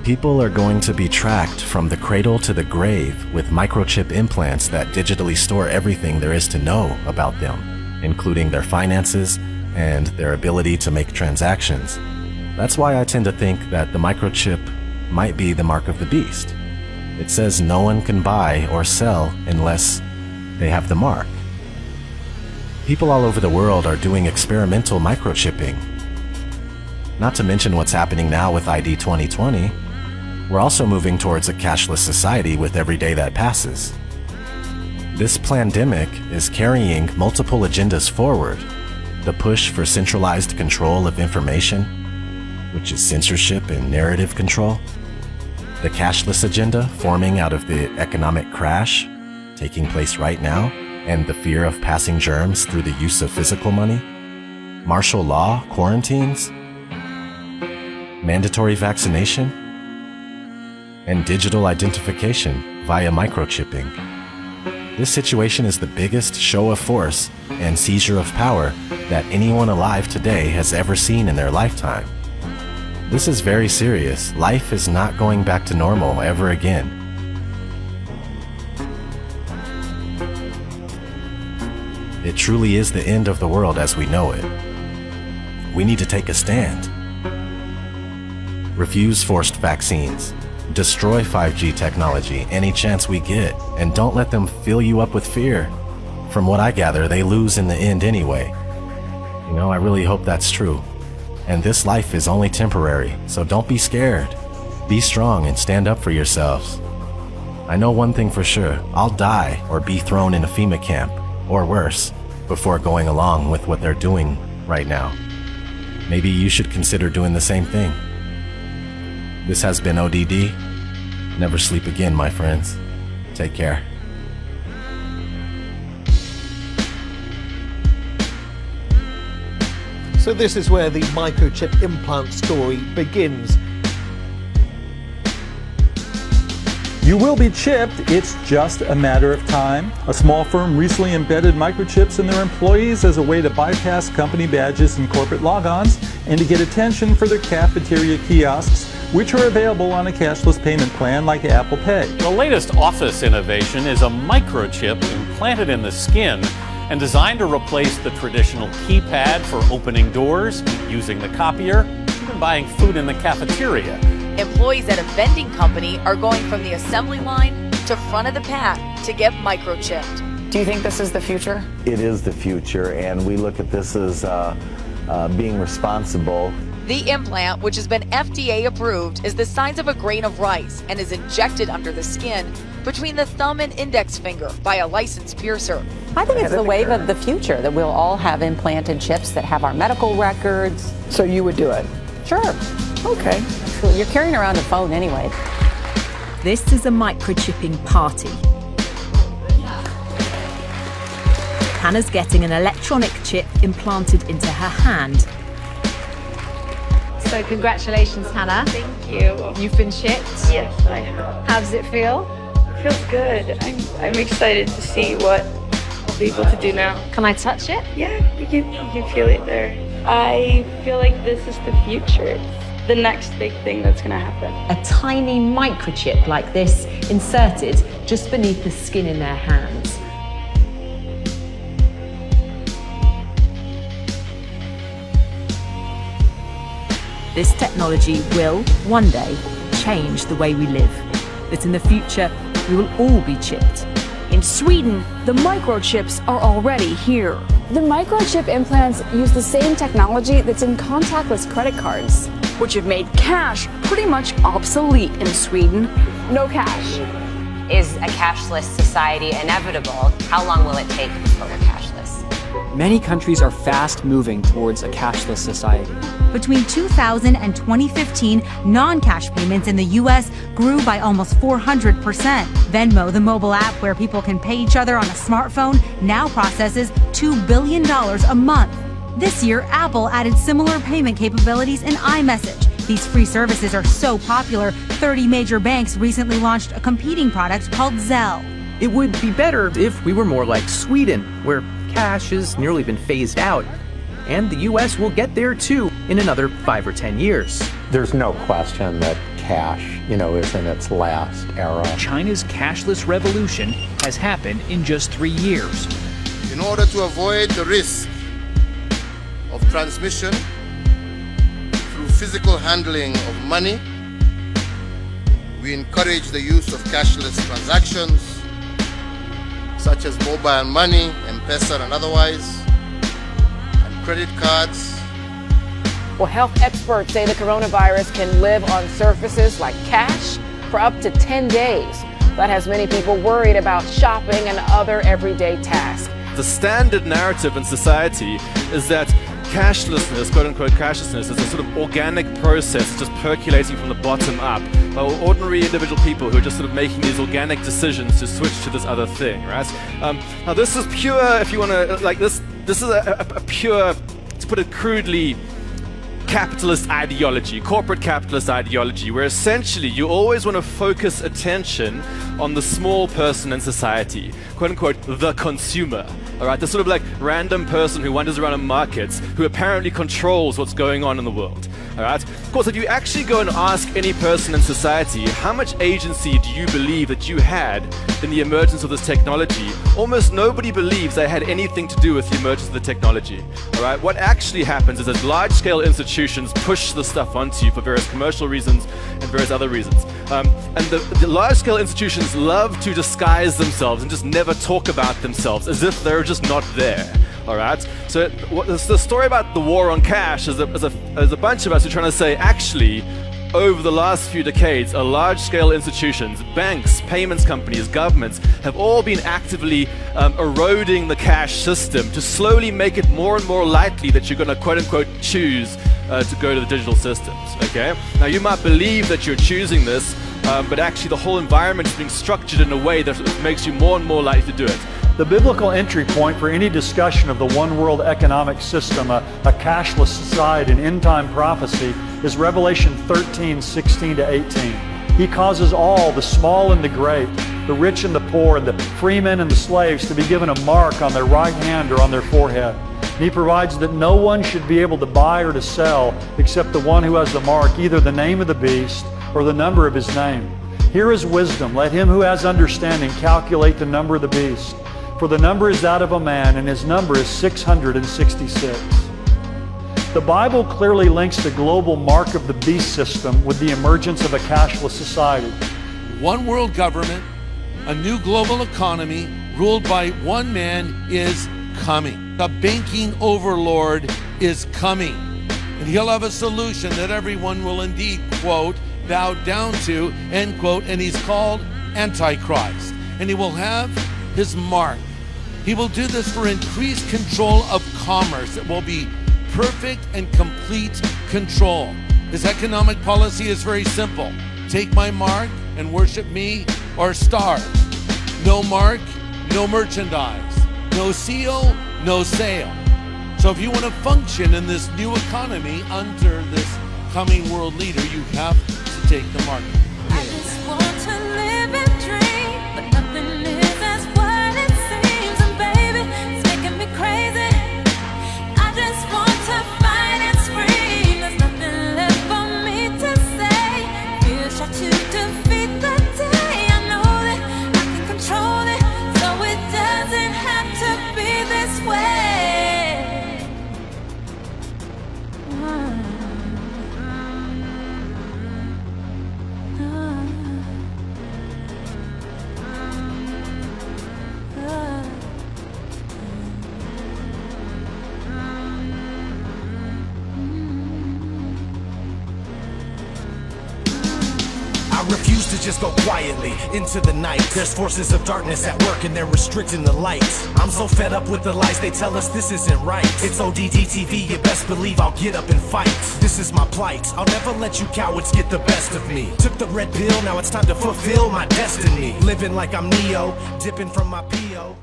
People are going to be tracked from the cradle to the grave with microchip implants that digitally store everything there is to know about them, including their finances and their ability to make transactions. That's why I tend to think that the microchip might be the mark of the beast. It says no one can buy or sell unless they have the mark. People all over the world are doing experimental microchipping. Not to mention what's happening now with ID 2020. We're also moving towards a cashless society with every day that passes. This pandemic is carrying multiple agendas forward. The push for centralized control of information, which is censorship and narrative control. The cashless agenda forming out of the economic crash taking place right now, and the fear of passing germs through the use of physical money. Martial law quarantines, mandatory vaccination, and digital identification via microchipping. This situation is the biggest show of force and seizure of power that anyone alive today has ever seen in their lifetime. This is very serious. Life is not going back to normal ever again. It truly is the end of the world as we know it. We need to take a stand. Refuse forced vaccines. Destroy 5G technology any chance we get, and don't let them fill you up with fear. From what I gather, they lose in the end anyway. You know, I really hope that's true. And this life is only temporary, so don't be scared. Be strong and stand up for yourselves. I know one thing for sure, I'll die or be thrown in a FEMA camp, or worse, before going along with what they're doing right now. Maybe you should consider doing the same thing. This has been ODD. Never sleep again, my friends. Take care. So this is where the microchip implant story begins. You will be chipped, it's just a matter of time. A small firm recently embedded microchips in their employees as a way to bypass company badges and corporate logons and to get attention for their cafeteria kiosks, which are available on a cashless payment plan like Apple Pay. The latest office innovation is a microchip implanted in the skin and designed to replace the traditional keypad for opening doors, using the copier, even buying food in the cafeteria. Employees at a vending company are going from the assembly line to front of the pack to get microchipped. Do you think this is the future? It is the future, and we look at this as being responsible. The implant, which has been FDA approved, is the size of a grain of rice and is injected under the skin between the thumb and index finger by a licensed piercer. I think it's the wave of the future, that we'll all have implanted chips that have our medical records. So you would do it? Sure. Okay. You're carrying around a phone anyway. This is a microchipping party. Hannah's getting an electronic chip implanted into her hand. So congratulations, Hannah. Thank you. You've been chipped? Yes, I have. How does it feel? It feels good. I'm excited to see what I'll be able to do now. Can I touch it? Yeah, you can feel it there. I feel like this is the future. It's the next big thing that's going to happen. A tiny microchip like this inserted just beneath the skin in their hands. This technology will, one day, change the way we live. But in the future, we will all be chipped. In Sweden, the microchips are already here. The microchip implants use the same technology that's in contactless credit cards, which have made cash pretty much obsolete in Sweden. No cash. Is a cashless society inevitable? How long will it take before we're cashless? Many countries are fast moving towards a cashless society. Between 2000 and 2015, non-cash payments in the U.S. grew by almost 400%. Venmo, the mobile app where people can pay each other on a smartphone, now processes $2 billion a month. This year, Apple added similar payment capabilities in iMessage. These free services are so popular, 30 major banks recently launched a competing product called Zelle. It would be better if we were more like Sweden, where cash has nearly been phased out. And the U.S. will get there too in another 5 or 10 years. There's no question that cash, is in its last era. China's cashless revolution has happened in just 3 years. In order to avoid the risk of transmission through physical handling of money, we encourage the use of cashless transactions, such as mobile money, M-Pesa and otherwise, and credit cards. Well, health experts say the coronavirus can live on surfaces like cash for up to 10 days. That has many people worried about shopping and other everyday tasks. The standard narrative in society is that cashlessness, quote-unquote cashlessness, is a sort of organic process just percolating from the bottom up by ordinary individual people who are just sort of making these organic decisions to switch to this other thing, right? Now this is pure, if you want to, like this is a pure, to put it crudely, capitalist ideology, corporate capitalist ideology, where essentially you always want to focus attention on the small person in society, quote unquote, the consumer. All right, the sort of like random person who wanders around in markets who apparently controls what's going on in the world. All right. Of course, if you actually go and ask any person in society how much agency do you believe that you had in the emergence of this technology, almost nobody believes they had anything to do with the emergence of the technology. All right. What actually happens is that large-scale institutions push the stuff onto you for various commercial reasons and various other reasons. And the large-scale institutions love to disguise themselves and just never talk about themselves as if they're just not there. All right. So the story about the war on cash is a bunch of us who are trying to say, actually, over the last few decades, large-scale institutions, banks, payments companies, governments have all been actively eroding the cash system to slowly make it more and more likely that you're going to quote-unquote choose to go to the digital systems. Okay. Now you might believe that you're choosing this, but actually the whole environment is being structured in a way that makes you more and more likely to do it. The biblical entry point for any discussion of the one world economic system, a cashless society, and end-time prophecy is Revelation 13:16-18. He causes all, the small and the great, the rich and the poor, and the free men and the slaves to be given a mark on their right hand or on their forehead. And he provides that no one should be able to buy or to sell except the one who has the mark, either the name of the beast or the number of his name. Here is wisdom. Let him who has understanding calculate the number of the beast. For the number is that of a man, and his number is 666. The Bible clearly links the global mark of the beast system with the emergence of a cashless society. One world government, a new global economy ruled by one man is coming. The banking overlord is coming. And he'll have a solution that everyone will indeed, quote, bow down to, end quote, and he's called Antichrist. And he will have his mark. He will do this for increased control of commerce. It will be perfect and complete control. His economic policy is very simple. Take my mark and worship me or starve. No mark, no merchandise. No seal, no sale. So if you want to function in this new economy under this coming world leader, you have to take the mark. I just want to live and dream, but nothing is as what it seems. And baby, it's making me crazy. I just want to fight and scream. There's nothing left for me to say. Feel shot to defeat the day. I know that I can control it, so it doesn't have to be this way. I refuse to just go quietly into the night. There's forces of darkness at work and they're restricting the light. I'm so fed up with the lies, they tell us this isn't right. It's ODD TV, you best believe I'll get up and fight. This is my plight, I'll never let you cowards get the best of me. Took the red pill, now it's time to fulfill my destiny. Living like I'm Neo, dipping from my P.O.